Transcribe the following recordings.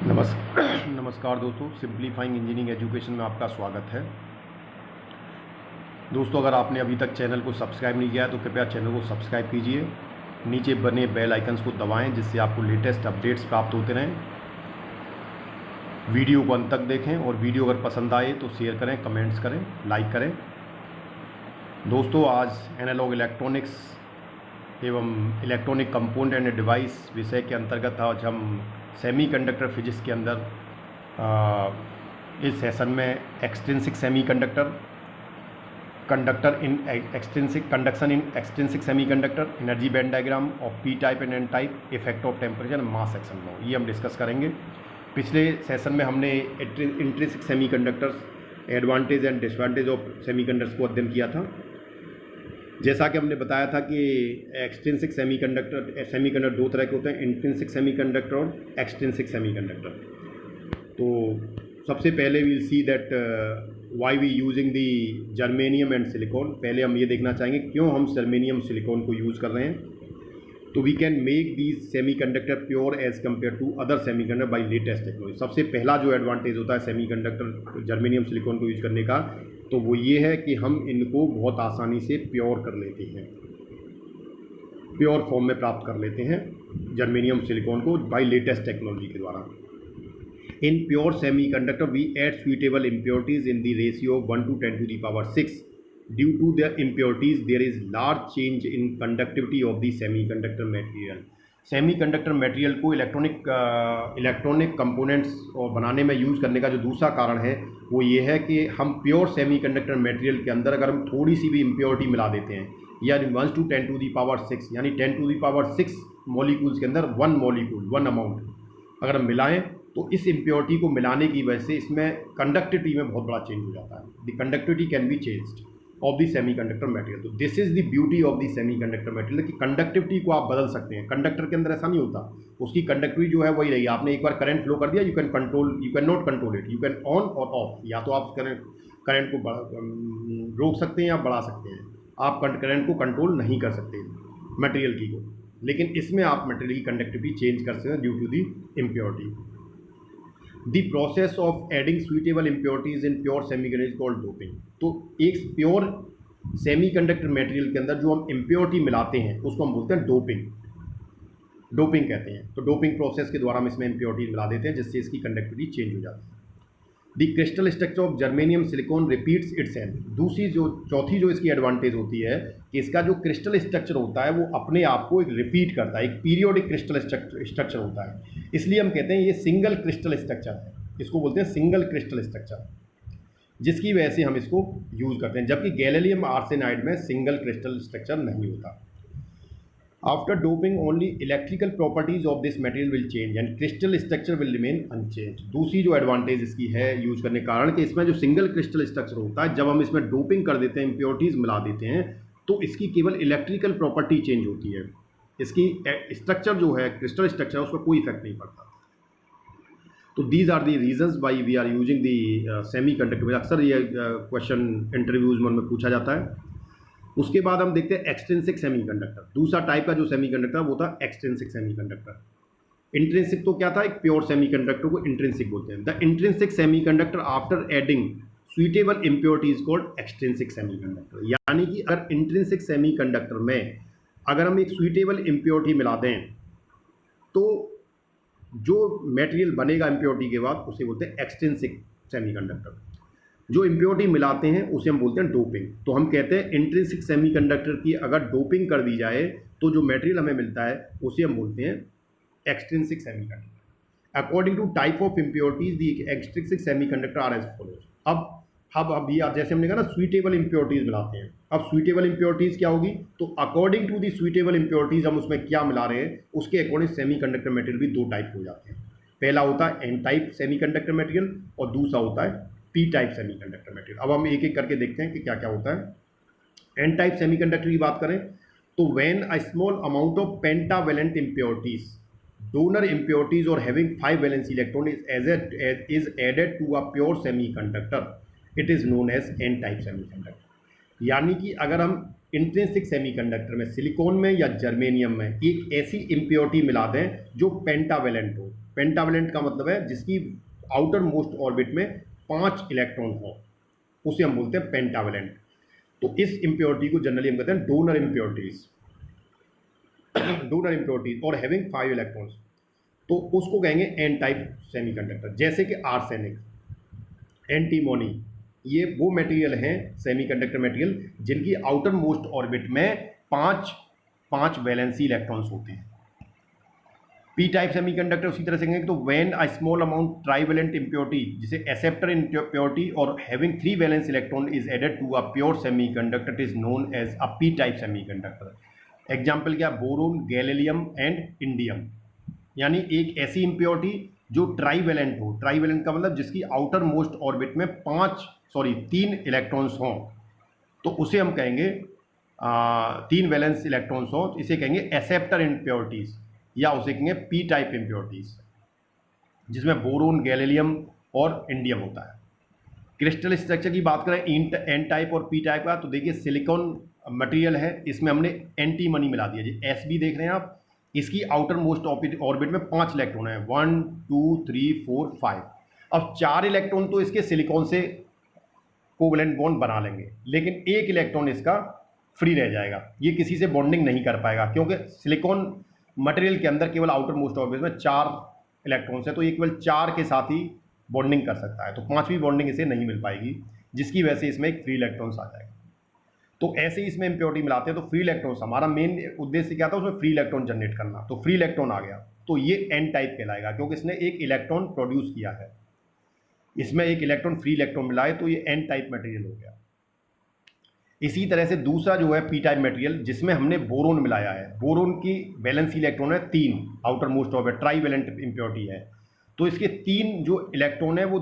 नमस्कार दोस्तों, simplifying engineering education में आपका स्वागत है। दोस्तों, अगर आपने अभी तक चैनल को सब्सक्राइब नहीं किया है तो कृपया चैनल को सब्सक्राइब कीजिए। नीचे बने बेल आइकन्स को दबाएं जिससे आपको लेटेस्ट अपडेट्स प्राप्त होते रहें। वीडियो को अंत तक देखें और वीडियो अगर पसंद आए तो शेयर करें, कमेंट्स करें, लाइक करें। दोस्तों, आज एनालॉग इलेक्ट्रॉनिक्स एवं इलेक्ट्रॉनिक कंपोनेंट एंड डिवाइस विषय के अंतर्गत आज हम सेमीकंडक्टर फिजिक्स के अंदर इस सेशन में extrinsic semiconductor, conductor in extrinsic conduction in extrinsic semiconductor, energy band diagram of P type and N type, effect of temperature, mass action law, ये हम डिस्कस करेंगे। पिछले सेशन में हमने intrinsic semiconductors, advantage and disadvantage of semiconductors को अध्ययन किया था। जैसा कि हमने बताया था कि एक्सट्रिंसिक सेमीकंडक्टर दो तरह के होते हैं, इंट्रिंसिक सेमीकंडक्टर और एक्सट्रिंसिक सेमीकंडक्टर। तो सबसे पहले we'll see that why we using the germanium and silicon. पहले हम ये देखना चाहेंगे क्यों हम जर्मेनियम सिलिकॉन को यूज़ कर रहे हैं। तो we can make these semiconductor pure as compare to other semiconductor by latest technology. सबसे पहला जो एडवांटेज होता है सेमीकंडक्टर जर्मेनियम सिलिकॉन को यूज करने का, तो वो ये है कि हम इनको बहुत आसानी से प्योर कर लेते हैं, प्योर फॉर्म में प्राप्त कर लेते हैं जर्मेनियम सिलिकॉन को बाई लेटेस्ट टेक्नोलॉजी के द्वारा। In pure semiconductor we add suitable impurities in the ratio of 1 to 10 to the power 6. Due to the impurities, there is large change in conductivity of the semiconductor material. Semiconductor material को electronic components और बनाने में use करने का जो दूसरा कारण है वो ये है कि हम प्योर सेमीकंडक्टर मटेरियल के अंदर अगर हम थोड़ी सी भी इम्प्योरिटी मिला देते हैं, या 1 to 10 to the power 6 यानी 10 to the power 6 मॉलिक्यूल्स के अंदर वन अमाउंट अगर हम मिलाएं, तो इस इम्प्योरिटी को मिलाने की वजह से इसमें कंडक्टिविटी में बहुत बड़ा चेंज हो जाता है। The conductivity can be changed of the semiconductor material. तो this is the beauty of the semiconductor material कि कंडक्टिविटी को आप बदल सकते हैं। कंडक्टर के अंदर ऐसा नहीं होता, उसकी कंडक्टिविटी जो है वही रहेगी। आपने एक बार करंट फ्लो कर दिया, you can not control it, you can on और ऑफ। या तो आप करंट को रोक सकते हैं या बढ़ा सकते हैं, आप करंट को कंट्रोल नहीं कर सकते मटेरियल की को। लेकिन इसमें आप मटेरियल की कंडक्टिविटी चेंज कर सकते हैं due to the impurity. The process of adding suitable impurities in pure semiconductor is called doping. तो एक प्योर सेमीकंडक्टर मटेरियल के अंदर जो हम इम्प्योरिटी मिलाते हैं उसको हम बोलते हैं डोपिंग कहते हैं। तो डोपिंग प्रोसेस के द्वारा हम इसमें इम्प्योरिटीज मिला देते हैं जिससे इसकी कंडक्टिविटी चेंज हो जाती है। The crystal structure of germanium silicon repeats itself. दूसरी चौथी जो इसकी एडवांटेज होती है कि इसका जो क्रिस्टल स्ट्रक्चर होता है वो अपने आप को एक रिपीट करता है, एक पीरियोडिक क्रिस्टल स्ट्रक्चर होता है। इसलिए हम कहते हैं ये सिंगल क्रिस्टल स्ट्रक्चर है, इसको बोलते हैं सिंगल क्रिस्टल स्ट्रक्चर, जिसकी वजह से हम इसको यूज़ करते हैं। जबकि गैलियम आर्सेनाइड में सिंगल क्रिस्टल स्ट्रक्चर नहीं होता। After doping only electrical properties of this material will change and crystal structure will remain unchange. दूसरी जो एडवांटेज इसकी है यूज़ करने के कारण कि इसमें जो सिंगल क्रिस्टल स्ट्रक्चर होता है, जब हम इसमें डोपिंग कर देते हैं, इम्प्योरिटीज़ मिला देते हैं, तो इसकी केवल इलेक्ट्रिकल प्रॉपर्टी चेंज होती है। इसकी स्ट्रक्चर जो है, क्रिस्टल स्ट्रक्चर, उसका कोई इफेक्ट नहीं पड़ता। तो these are the reasons why we are using the semiconductor. अक्सर ये क्वेश्चन इंटरव्यूज में पूछा जाता है। उसके बाद हम देखते हैं एक्सट्रिंसिक सेमीकंडक्टर। दूसरा टाइप का जो सेमीकंडक्टर वो था एक्सट्रिंसिक सेमीकंडक्टर। इंट्रिंसिक तो क्या था, एक प्योर सेमीकंडक्टर को इंट्रिंसिक बोलते हैं। The intrinsic semiconductor after adding suitable impurities called extrinsic semiconductor. यानी कि अगर इंट्रिंसिक सेमीकंडक्टर में अगर हम एक सुइटेबल इम्प्योरिटी मिला दें तो जो मटेरियल बनेगा इम्प्योरिटी के बाद उसे बोलते हैं एक्सट्रिंसिक सेमीकंडक्टर। जो इम्प्योरिटी मिलाते हैं उसे हम बोलते हैं डोपिंग। तो हम कहते हैं इंट्रिंसिक सेमीकंडक्टर की अगर डोपिंग कर दी जाए तो जो मटेरियल हमें मिलता है उसे हम बोलते हैं extrinsic semiconductor. According to type of impurities the extrinsic semiconductor are as follows. अब जैसे हमने कहा ना, सुइटेबल इम्प्योरिटीज मिलाते हैं। अब सुइटेबल इम्प्योरिटीज क्या होगी, तो according to the suitable impurities हम उसमें क्या मिला रहे हैं उसके अकॉर्डिंग सेमीकंडक्टर मटेरियल भी दो टाइप हो जाते हैं। पहला होता है एन टाइप सेमीकंडक्टर मटेरियल और दूसरा होता है पी टाइप सेमीकंडक्टर मटेरियल। अब हम एक एक करके देखते हैं कि क्या क्या होता है। एन टाइप सेमीकंडक्टर की बात करें तो when a small amount of pentavalent impurities, donor impurities or having 5 valence electron is added to a pure semiconductor, it is known as n type semiconductor। यानी कि अगर हम इंट्रिंसिक सेमीकंडक्टर में, silicon में या जर्मेनियम में एक ऐसी इम्प्योरिटी मिला दें जो पेंटावेलेंट हो, पेंटावेलेंट का मतलब है जिसकी आउटर मोस्ट ऑर्बिट में 5 इलेक्ट्रॉन हो, उसे हम बोलते हैं पेंटावेलेंट। तो इस इम्प्योरिटी को जनरली हम कहते हैं डोनर इम्प्योरिटीज, डोनर इम्प्योरिटीज और हैविंग 5 इलेक्ट्रॉन्स, तो उसको कहेंगे एन टाइप सेमीकंडक्टर। जैसे कि आर्सेनिक, एंटीमोनी, ये वो मटेरियल हैं सेमीकंडक्टर मटेरियल जिनकी आउटर मोस्ट ऑर्बिट में 5 वैलेंसी इलेक्ट्रॉन्स होते हैं। पी टाइप सेमीकंडक्टर उसी तरह से कहेंगे तो when a small amount trivalent impurity, जिसे एक्सेप्टर इम्प्योरिटी और having 3 valence electron is added to a pure semiconductor is known as a P type semiconductor. Example क्या, बोरोन, गैलीलियम एंड इंडियम। यानी एक ऐसी इम्प्योरिटी जो ट्राइवेलेंट हो, trivalent का मतलब जिसकी आउटर मोस्ट ऑर्बिट में 3 इलेक्ट्रॉन्स हों, तो उसे हम कहेंगे 3 वैलेंस इलेक्ट्रॉन्स हों, तो इसे कहेंगे एक्सेप्टर इम्प्योरिटीज या उसे कहेंगे पी टाइप इम्प्योरिटीज, जिसमें बोरोन, गैलीलियम और इंडियम होता है। क्रिस्टल स्ट्रक्चर की बात करें एन टाइप और पी टाइप का, तो देखिए सिलिकॉन मटेरियल है, इसमें हमने एंटीमनी मिला दिया जी, एस बी देख रहे हैं आप, इसकी आउटर मोस्ट ऑर्बिट में 5 इलेक्ट्रॉन है, 1 2 3 4 5। अब 4 इलेक्ट्रॉन तो इसके सिलिकॉन से कोवलेंट बॉन्ड बना लेंगे, लेकिन 1 इलेक्ट्रॉन इसका फ्री रह जाएगा, ये किसी से बॉन्डिंग नहीं कर पाएगा, क्योंकि सिलिकॉन मटेरियल के अंदर केवल आउटर मोस्ट ऑर्बिट में 4 इलेक्ट्रॉन्स है, तो ये केवल 4 के साथ ही बॉन्डिंग कर सकता है, तो 5वीं बॉन्डिंग इसे नहीं मिल पाएगी, जिसकी वजह से इसमें एक फ्री इलेक्ट्रॉन्स आ जाएगा। तो ऐसे ही इसमें इम्प्योरिटी मिलाते हैं, तो फ्री इलेक्ट्रॉन्स, हमारा मेन उद्देश्य क्या था, उसमें फ्री इलेक्ट्रॉन जनरेट करना, तो फ्री इलेक्ट्रॉन आ गया, तो ये एन टाइप कहलाएगा, क्योंकि इसने एक इलेक्ट्रॉन प्रोड्यूस किया है, इसमें एक इलेक्ट्रॉन फ्री इलेक्ट्रॉन मिला है, तो ये एन टाइप मटेरियल हो गया। इसी तरह से दूसरा जो है पी टाइप मटेरियल, जिसमें हमने बोरोन मिलाया है, बोरोन की वैलेंसी इलेक्ट्रॉन है 3, outer most orbit trivalent impurity है, तो इसके 3 जो इलेक्ट्रॉन है वो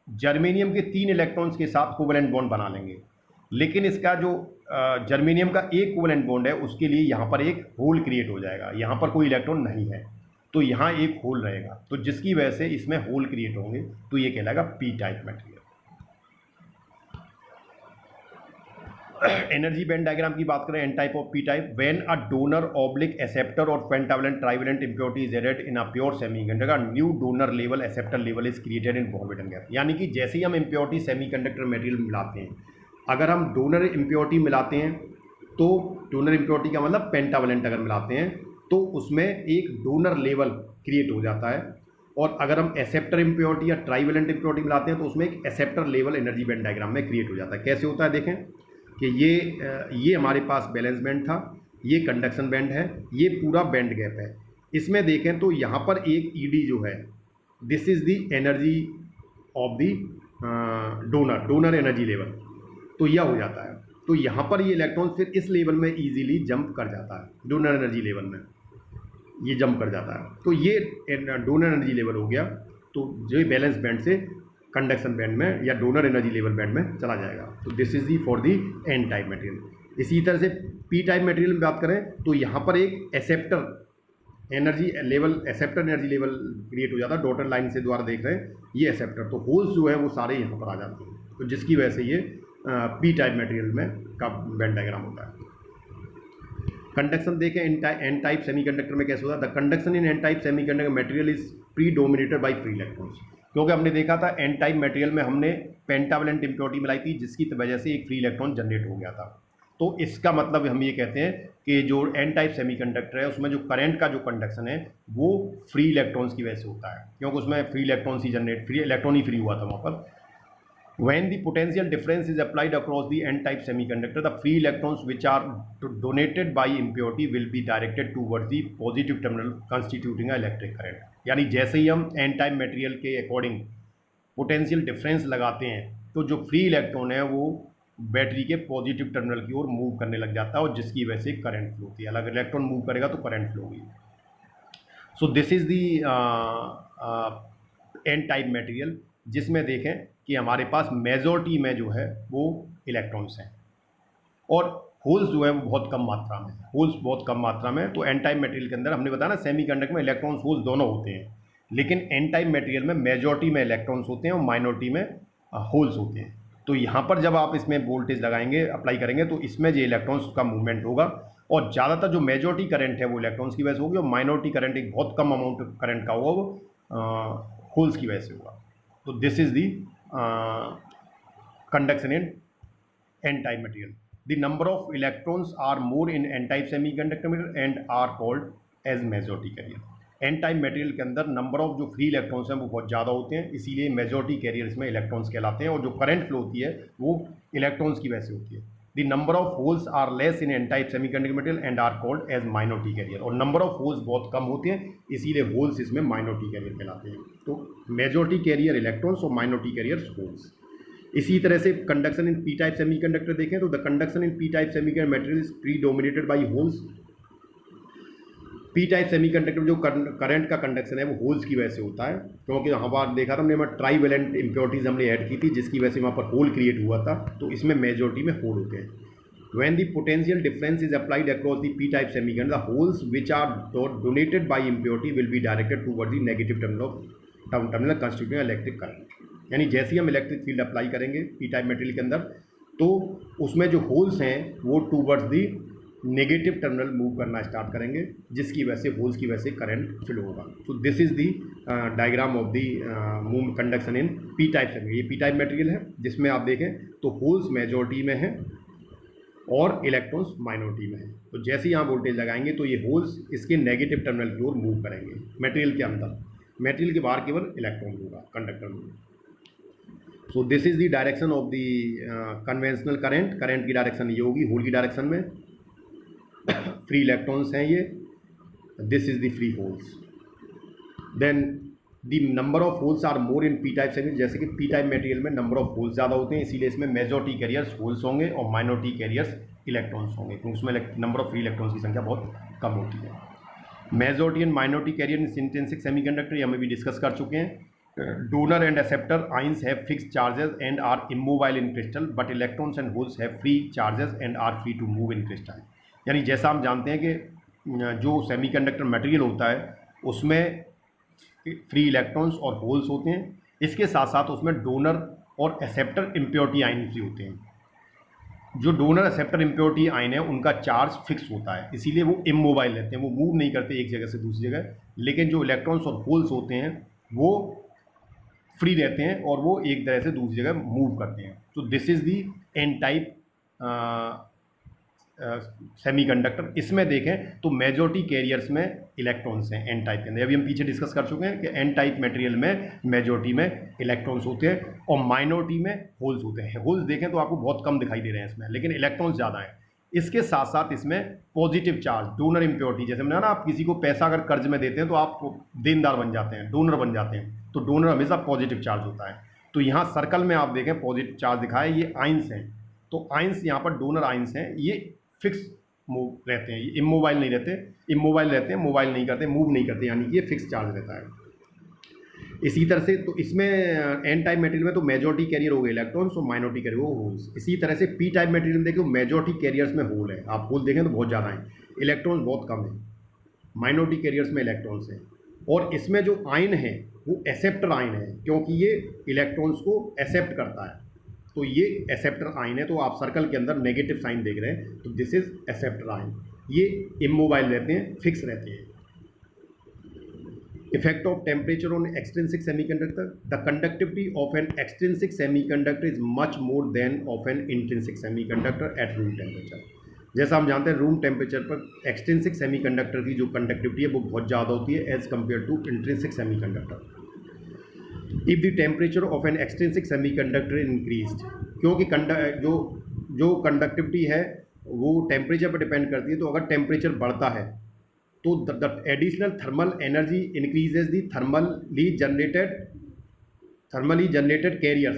जर्मेनियम के 3 इलेक्ट्रॉन्स के साथ कोवेलेंट बॉन्ड बना लेंगे, लेकिन इसका जो जर्मेनियम का एक कोवेलेंट बॉन्ड है उसके लिए यहाँ पर एक होल क्रिएट हो जाएगा, यहाँ पर कोई इलेक्ट्रॉन नहीं है, तो यहाँ एक होल रहेगा, तो जिसकी वजह से इसमें होल क्रिएट होंगे, तो ये कहलाएगा P type material. Energy band diagram की बात करें एन टाइप और P type, when a donor oblique acceptor और pentavalent trivalent impurity is added in a pure semiconductor, new donor level acceptor level is created in forbidden gap. यानी कि जैसे ही हम impurity semiconductor material मिलाते हैं, अगर हम डोनर इम्प्योरिटी मिलाते हैं, तो डोनर इम्प्योरिटी का मतलब पेंटावेलेंट अगर मिलाते हैं, तो उसमें एक डोनर लेवल क्रिएट हो जाता है, और अगर हम एक्सेप्टर इम्प्योरिटी या ट्राइवेलेंट इम्प्योरिटी मिलाते हैं, तो उसमें एक acceptor level energy band diagram में क्रिएट हो जाता है। कैसे होता है देखें कि ये हमारे पास बैलेंस बैंड था, ये कंडक्शन बैंड है, ये पूरा बैंड गैप है। इसमें देखें तो यहाँ पर एक ईडी जो है, this is the energy of the donor energy level, तो यह हो जाता है, तो यहाँ पर ये इलेक्ट्रॉन फिर इस लेवल में इजीली जंप कर जाता है, डोनर एनर्जी लेवल में ये जंप कर जाता है, तो ये डोनर एनर्जी लेवल हो गया, तो जो बैलेंस बैंड से कंडक्शन बैंड में या डोनर एनर्जी लेवल बैंड में चला जाएगा, तो this is the for the N type material. इसी तरह से पी टाइप मटेरियल में बात करें तो यहाँ पर एक एक्सेप्टर एनर्जी लेवल क्रिएट हो जाता है, डॉटेड लाइन से द्वारा देख रहे हैं ये एक्सेप्टर, तो होल्स जो है वो सारे यहाँ पर आ जाते हैं, तो जिसकी वजह से ये पी टाइप मटेरियल में का बैंड डायग्राम होता है। कंडक्शन देखें एन टाइप सेमीकंडक्टर में कैसे होता है, the conduction in N type semiconductor material is predominated by free electrons, क्योंकि हमने देखा था एन टाइप मटेरियल में हमने पेंटावेलेंट इम्प्योरिटी मिलाई थी, जिसकी वजह से एक फ्री इलेक्ट्रॉन जनरेट हो गया था। तो इसका मतलब हम ये कहते हैं कि जो एन टाइप सेमीकंडक्टर है उसमें जो करंट का जो कंडक्शन है वो फ्री इलेक्ट्रॉन्स की वजह से होता है, क्योंकि उसमें फ्री इलेक्ट्रॉन्स ही जनरेट, फ्री इलेक्ट्रॉन ही फ्री हुआ था वहाँ पर। When the potential difference is applied across the n-type semiconductor, the free electrons which are donated by impurity will be directed towards the positive terminal constituting a electric current। यानी जैसे ही हम n-type material के according potential difference लगाते हैं, तो जो free electron है वो बैटरी के पॉजिटिव टर्मिनल की ओर मूव करने लग जाता है, और जिसकी वजह से करंट फ्लो होती है। अगर इलेक्ट्रॉन मूव करेगा तो करंट फ्लो होगी। So this is the n-type material, जिसमें देखें कि हमारे पास मेजॉरिटी में जो है वो इलेक्ट्रॉन्स हैं, और होल्स जो है वो बहुत कम मात्रा में, होल्स बहुत कम मात्रा में। तो एन टाइप मटेरियल के अंदर हमने बताया ना सेमीकंडक्टर में इलेक्ट्रॉन्स होल्स दोनों होते हैं, लेकिन एन टाइप मटेरियल में मेजॉरिटी में इलेक्ट्रॉन्स होते हैं और माइनॉरिटी में होल्स होते हैं। तो यहाँ पर जब आप इसमें वोल्टेज लगाएंगे, अप्लाई करेंगे, तो इसमें जो इलेक्ट्रॉन्स का मूवमेंट होगा, और ज़्यादातर जो मेजॉरिटी करंट है वो इलेक्ट्रॉन्स की वजह से होगी, और माइनॉरिटी करंट एक बहुत कम अमाउंट करंट का होगा, वो होल्स की वजह से होगा। तो this is the conduction in N type material. The number of electrons are more in N type semiconductor material and are called as majority carrier. N type material के अंदर नंबर ऑफ जो free electrons हैं वो बहुत ज़्यादा होते हैं, इसीलिए मेजॉरिटी कैरियर्स में इलेक्ट्रॉन्स कहलाते हैं, और जो करंट फ्लो होती है वो इलेक्ट्रॉन्स की वजह से होती है। The number of holes are less in N type semiconductor material and are called as minority carrier. और नंबर ऑफ होल्स बहुत कम होते हैं, इसीलिए होल्स इसमें माइनॉरिटी कैरियर कहलाते हैं। तो मेजॉरिटी कैरियर इलेक्ट्रॉन्स और माइनॉरिटी कैरियर्स होल्स। इसी तरह से conduction in P type semiconductor देखें तो the conduction in P type semiconductor material is predominated by holes. P type semiconductor जो करंट का कंडक्शन है वो होल्स की वजह से होता है, क्योंकि वहाँ पर देखा था हमने, वहाँ ट्राईवेलेंट इम्प्योरिटीज हमने ऐड की थी जिसकी वजह से वहाँ पर होल क्रिएट हुआ था, तो इसमें मेजॉरिटी में होल होते हैं। When the potential difference is applied across the p-type semiconductor, the holes which are donated by impurity will be directed towards the negative terminal constituting electric current। यानी जैसे ही हम इलेक्ट्रिक फील्ड अप्लाई करेंगे P type material के अंदर, तो उसमें जो holes हैं वो towards the negative terminal move करना स्टार्ट करेंगे, जिसकी वजह से होल्स की वजह से करंट फ्लो होगा। तो this is the diagram of the move conduction in P type semiconductor. ये पी टाइप मटेरियल है जिसमें आप देखें तो होल्स मेजॉरिटी में है और इलेक्ट्रॉन्स माइनॉरिटी में है। तो जैसे ही यहाँ वोल्टेज लगाएंगे तो ये होल्स इसके नेगेटिव टर्मिनल की ओर मूव करेंगे मटेरियल के अंदर, मटेरियल के बाहर केवल इलेक्ट्रॉन होगा कंडक्टर में। So this is the direction of the conventional current. Current की डायरेक्शन ये होगी होल की डायरेक्शन में। फ्री इलेक्ट्रॉन्स हैं ये, this is the free holes. Then the number of holes are more in P type semiconductor, जैसे कि P type material में नंबर ऑफ होल्स ज़्यादा होते हैं, इसीलिए इसमें मेजॉरिटी कैरियर्स होल्स होंगे और माइनॉरिटी कैरियर्स इलेक्ट्रॉन्स होंगे, क्योंकि उसमें नंबर ऑफ फ्री इलेक्ट्रॉन्स की संख्या बहुत कम होती है। Majority and minority carrier in intrinsic semiconductor, ये हमें भी डिस्कस कर चुके हैं। Donor and acceptor ions have fixed charges and are immobile in crystal, but electrons and holes have free charges and are free to move in crystal. यानी जैसा हम जानते हैं कि जो सेमीकंडक्टर मटेरियल होता है उसमें फ्री इलेक्ट्रॉन्स और होल्स होते हैं, इसके साथ साथ उसमें डोनर और एक्सेप्टर इम्प्योरिटी आयन भी होते हैं। जो डोनर एक्सेप्टर इम्प्योरिटी आयन है उनका चार्ज फिक्स होता है, इसीलिए वो इमोबाइल रहते हैं, वो मूव नहीं करते एक जगह से दूसरी जगह। लेकिन जो इलेक्ट्रॉन्स और होल्स होते हैं वो फ्री रहते हैं और वो एक जगह से दूसरी जगह मूव करते हैं। तो this is the N type semiconductor. इसमें देखें तो मेजॉरिटी कैरियर्स में इलेक्ट्रॉन्स हैं एन टाइप के अंदर। अभी हम पीछे डिस्कस कर चुके हैं कि एन टाइप मटेरियल में मेजॉरिटी में इलेक्ट्रॉन्स होते हैं और माइनॉरिटी में होल्स होते हैं। होल्स देखें तो आपको बहुत कम दिखाई दे रहे हैं इसमें, लेकिन इलेक्ट्रॉन्स ज़्यादा हैं। इसके साथ साथ इसमें पॉजिटिव चार्ज, डोनर इम्प्योरिटी, जैसे हमने ना, आप किसी को पैसा अगर कर्ज में देते हैं तो आप देनदार बन जाते हैं, डोनर बन जाते हैं, तो डोनर हमेशा पॉजिटिव चार्ज होता है। तो यहाँ सर्कल में आप देखें पॉजिटिव चार्ज दिखाया है, ये आइंस हैं। तो आइंस यहाँ पर डोनर आइंस हैं, ये फिक्स मूव रहते हैं, ये इमोबाइल नहीं रहते, इमोबाइल रहते हैं, मोबाइल नहीं करते, मूव नहीं करते, यानी कि ये फिक्स चार्ज रहता है। इसी तरह से तो इसमें एन टाइप मटेरियल में तो मेजॉरिटी कैरियर हो गए इलेक्ट्रॉन्स और माइनॉरिटी कैरियर हो होल्स। इसी तरह से पी टाइप मटेरियल में देखो मेजॉरिटी कैरियर्स में होल है, आप होल देखें तो बहुत ज़्यादा हैं, इलेक्ट्रॉन्स बहुत कम है, माइनॉरिटी कैरियर्स में इलेक्ट्रॉन्स हैं। और इसमें जो आयन है वो एक्सेप्टर आयन है, क्योंकि ये इलेक्ट्रॉन्स को एक्सेप्ट करता है, तो ये एक्सेप्टर आयन है। तो आप सर्कल के अंदर नेगेटिव साइन देख रहे हैं, तो दिस इज एक्सेप्टर आयन। ये इमोबाइल रहते हैं, फिक्स रहते हैं। Effect of temperature on extrinsic semiconductor, the conductivity of an extrinsic semiconductor is much more than of an intrinsic semiconductor at room temperature. जैसा हम जानते हैं रूम टेम्परेचर पर एक्सट्रिंसिक सेमीकंडक्टर की जो कंडक्टिविटी है वो बहुत ज़्यादा होती है as compare to intrinsic semiconductor. If the temperature of an extrinsic semiconductor increased, क्योंकि जो कंडक्टिविटी है वो टेम्परेचर पर डिपेंड करती है, तो अगर टेम्परेचर बढ़ता है तो the additional thermal energy increases the thermally generated carriers.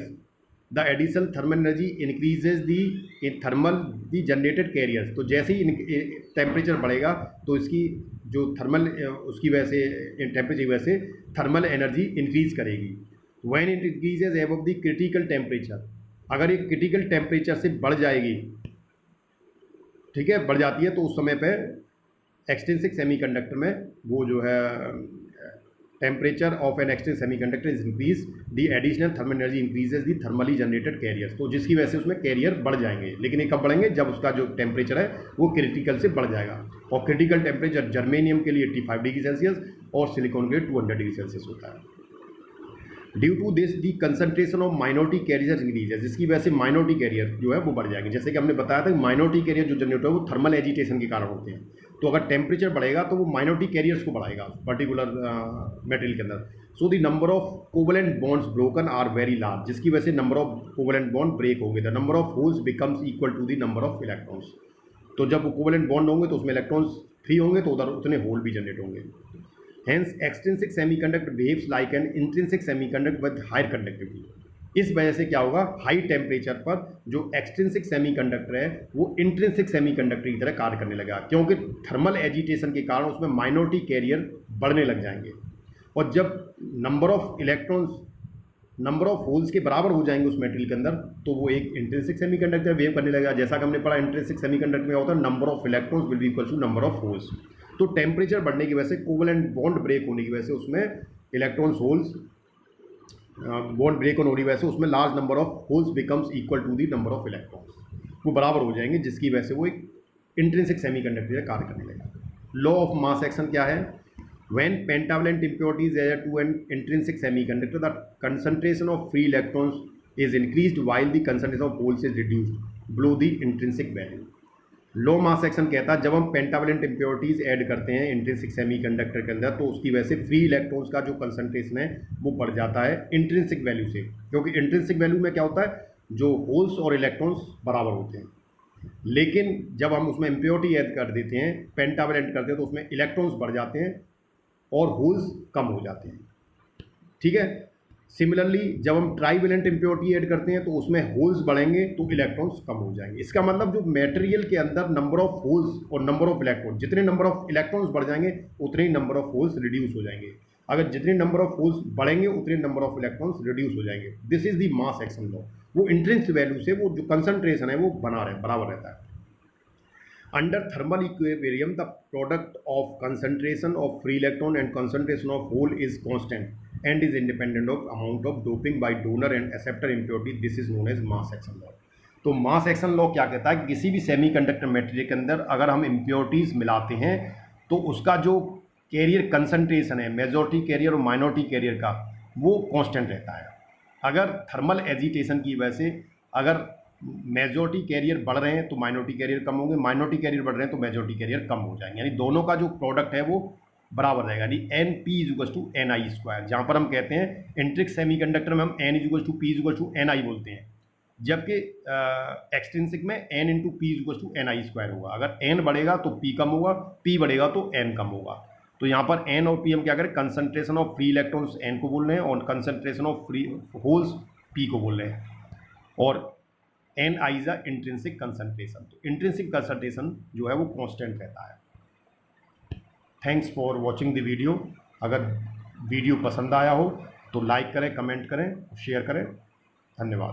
The additional thermal energy increases the thermally generated carriers. तो जैसे ही टेम्परेचर बढ़ेगा तो इसकी जो थर्मल उसकी वजह से टेम्परेचर की वजह से थर्मल एनर्जी इंक्रीज करेगी। When it increases above the critical temperature, अगर ये क्रिटिकल टेम्परेचर से बढ़ जाएगी, ठीक है, बढ़ जाती है, तो उस समय पे एक्सट्रिंसिक सेमीकंडक्टर में वो जो है temperature of an extrinsic semiconductor is increase the additional thermal energy increases the thermally generated carriers. तो जिसकी वजह से उसमें कैरियर बढ़ जाएंगे, लेकिन ये कब बढ़ेंगे, जब उसका जो टेम्परेचर है वो क्रिटिकल से बढ़ जाएगा। और क्रिटिकल टेम्परेचर जर्मेनियम के लिए 85 डिग्री सेल्सियस और सिलिकॉन ग्रेड 200 डिग्री सेल्सियस होता है। Due to this the concentration of minority carrier increase है, जिसकी वजह से माइनॉरिटी कैरियर जो है वो बढ़ जाएंगे। जैसे कि हमने बताया था कि माइनॉरिटी कैरियर जो जनरेट है वो थर्मल एजिटेशन के कारण होते हैं। तो अगर टेम्परेचर बढ़ेगा तो वो माइनॉरिटी कैरियर्स को बढ़ाएगा पर्टिकुलर मटेरियल के अंदर। So the number of covalent bonds broken are very large, जिसकी वजह से number of covalent bond break होंगे। The number of holes becomes equal to the number of electrons. तो जब कोवलेंट बॉन्ड होंगे तो उसमें इलेक्ट्रॉन्स फ्री होंगे तो उधर उतने होल भी जनरेट होंगे। Hence, extrinsic semiconductor behaves like an intrinsic semiconductor with higher conductivity. इस वजह से क्या होगा, हाई टेम्परेचर पर जो एक्सट्रिंसिक सेमीकंडक्टर है वो इंट्रिंसिक सेमीकंडक्टर की तरह कार्य करने लगा, क्योंकि थर्मल एजिटेशन के कारण उसमें माइनॉरिटी कैरियर बढ़ने लग जाएंगे। और जब number of electrons number of holes के बराबर हो जाएंगे उस मेटेरियल के अंदर, तो वो एक इंट्रिंसिक सेमीकंडक्टर बिहेव करने लगेगा। जैसा कि हमने पढ़ा इंट्रिंसिक सेमीकंडक्टर में होता है number of electrons will be equal to number of holes. तो टेम्परेचर बढ़ने की वजह से कोवलेंट बॉन्ड ब्रेक होने की वजह से उसमें इलेक्ट्रॉन्स होल्स बॉन्ड ब्रेक होने की वजह से उसमें large number of holes becomes equal to the number of electrons, वो बराबर हो जाएंगे, जिसकी वजह से वो एक इंट्रिंसिक सेमीकंडक्टर कार्य करने लगेगा। लॉ ऑफ मास एक्शन क्या है? When pentavalent impurities add to an intrinsic semiconductor, the concentration of free electrons is increased while the concentration of holes is reduced below the intrinsic value. Low mass action कहता है जब हम pentavalent impurities add करते हैं intrinsic semiconductor के अंदर, तो उसकी वजह से फ्री इलेक्ट्रॉन्स का जो कंसंट्रेशन है वो बढ़ जाता है इंट्रिंसिक वैल्यू से, क्योंकि इंट्रिंसिक वैल्यू में क्या होता है, जो होल्स और इलेक्ट्रॉन्स बराबर होते हैं। लेकिन जब हम उसमें इम्प्योरिटी ऐड कर देते हैं, पेंटावेलेंट करते हैं, तो उसमें इलेक्ट्रॉन्स बढ़ जाते हैं और होल्स कम हो जाते हैं। ठीक है। सिमिलरली जब हम ट्राईवेलेंट इम्प्योरिटी ऐड करते हैं तो उसमें होल्स बढ़ेंगे तो इलेक्ट्रॉन्स कम हो जाएंगे। इसका मतलब जो मटेरियल के अंदर नंबर ऑफ होल्स और नंबर ऑफ इलेक्ट्रॉन, जितने नंबर ऑफ इलेक्ट्रॉन्स बढ़ जाएंगे उतने ही नंबर ऑफ होल्स रिड्यूस हो जाएंगे। अगर जितने नंबर ऑफ होल्स बढ़ेंगे उतने नंबर ऑफ इलेक्ट्रॉन्स रिड्यूस हो जाएंगे। This is the mass action law. वो इंट्रिंसिक वैल्यू से वो जो कंसंट्रेशन है वो बराबर रहता है। Under thermal equilibrium, the product of concentration of free electron and concentration of hole is constant and is independent of amount of doping by donor and acceptor impurity. This is known as mass action law. तो मास action law क्या कहता है कि किसी भी semiconductor material के अंदर अगर हम इम्प्योरिटीज़ मिलाते हैं तो उसका जो कैरियर कंसंट्रेशन है, मेजॉरिटी कैरियर और माइनॉरिटी कैरियर का, वो कांस्टेंट रहता है। अगर थर्मल एजिटेशन की वजह से अगर मेजॉरिटी कैरियर बढ़ रहे हैं तो माइनॉरिटी कैरियर कम होंगे, माइनॉरिटी कैरियर बढ़ रहे हैं तो मेजॉरिटी कैरियर कम हो जाएंगे, यानी दोनों का जो प्रोडक्ट है वो बराबर रहेगा, यानी N P is equal to N I square. जहाँ पर हम कहते हैं इंट्रिक सेमीकंडक्टर में हम N is equal to P is equal to N I बोलते हैं, जबकि एक्सट्रिंसिक में N into P is equal to N I square होगा। अगर एन बढ़ेगा तो पी कम होगा, पी बढ़ेगा तो एन कम होगा। तो यहाँ पर एन और पी हम क्या करें, concentration of free electrons N को बोल रहे हैं और concentration of free holes P को बोल रहे हैं, और N I is intrinsic concentration. तो इंट्रिंसिक कंसंट्रेशन जो है वो कांस्टेंट रहता है। Thanks for watching the video. अगर वीडियो पसंद आया हो तो लाइक करें, कमेंट करें, शेयर करें। धन्यवाद।